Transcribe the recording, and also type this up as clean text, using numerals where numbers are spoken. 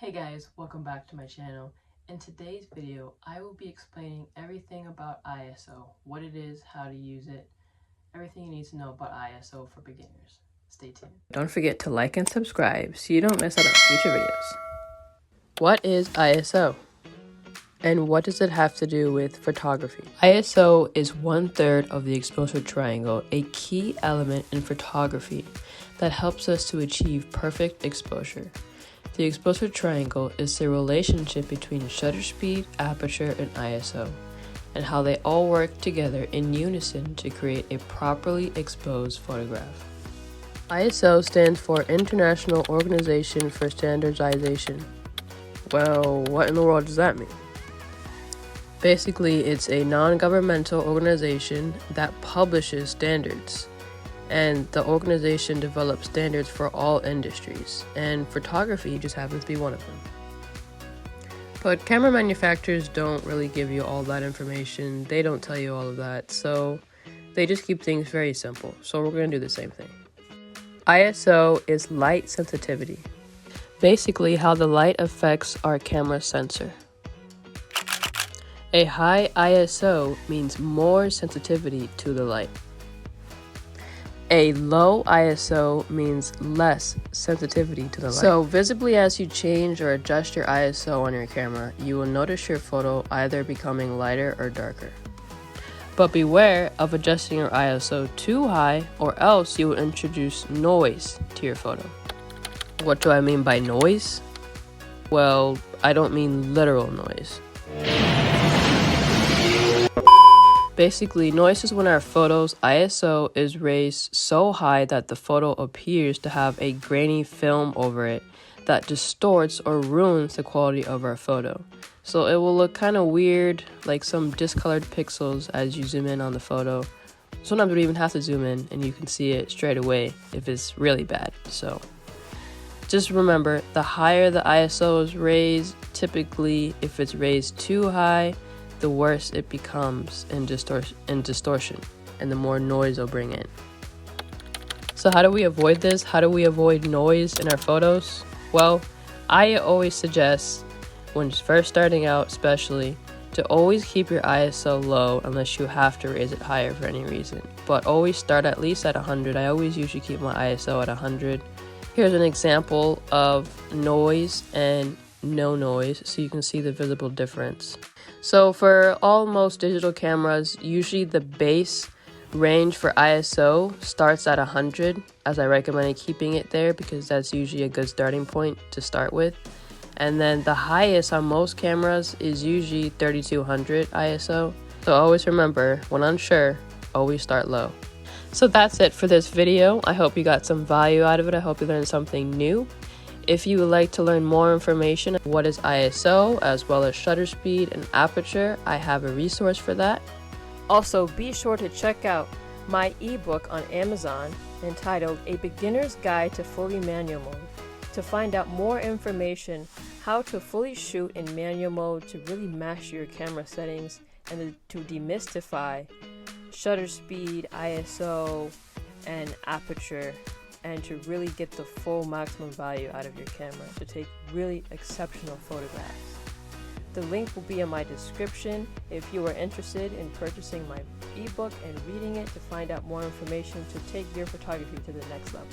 Hey guys, welcome back to my channel. In today's video, I will be explaining everything about ISO, what it is, how to use it, everything you need to know about ISO for beginners. Stay tuned. Don't forget to like and subscribe so you don't miss out on future videos. What is ISO? And what does it have to do with photography? ISO is 1/3 of the exposure triangle, a key element in photography that helps us to achieve perfect exposure. The exposure triangle is the relationship between shutter speed, aperture, and ISO, and how they all work together in unison to create a properly exposed photograph. ISO stands for International Organization for Standardization. Well, what in the world does that mean? Basically, it's a non-governmental organization that publishes standards. And the organization develops standards for all industries, and photography just happens to be one of them. But camera manufacturers don't really give you all that information. They don't tell you all of that, so they just keep things very simple. So we're going to do the same thing. ISO is light sensitivity. Basically, how the light affects our camera sensor. A high ISO means more sensitivity to the light. A low ISO means less sensitivity to the light. So visibly as you change or adjust your ISO on your camera, you will notice your photo either becoming lighter or darker. But beware of adjusting your ISO too high, or else you will introduce noise to your photo. What do I mean by noise? Well, I don't mean literal noise. Basically, noise is when our photo's ISO is raised so high that the photo appears to have a grainy film over it that distorts or ruins the quality of our photo. So it will look kind of weird, like some discolored pixels as you zoom in on the photo. Sometimes you don't even have to zoom in and you can see it straight away if it's really bad. So just remember, the higher the ISO is raised, typically if it's raised too high, the worse it becomes in distortion, and the more noise it'll bring in. So how do we avoid this? How do we avoid noise in our photos? Well, I always suggest, when first starting out especially, to always keep your ISO low unless you have to raise it higher for any reason. But always start at least at 100. I always usually keep my ISO at 100. Here's an example of noise and no noise, so you can see the visible difference. So for most digital cameras, usually the base range for ISO starts at 100, as I recommend keeping it there because that's usually a good starting point to start with. And then the highest on most cameras is usually 3200 ISO. So always remember, when unsure, always start low. So that's it for this video. I hope you got some value out of it. I hope you learned something new. If you would like to learn more information on what is ISO, as well as shutter speed and aperture, I have a resource for that. Also, be sure to check out my ebook on Amazon entitled A Beginner's Guide to Fully Manual Mode to find out more information how to fully shoot in manual mode to really master your camera settings and to demystify shutter speed, ISO, and aperture, and to really get the full maximum value out of your camera to take really exceptional photographs. The link will be in my description if you are interested in purchasing my ebook and reading it to find out more information to take your photography to the next level.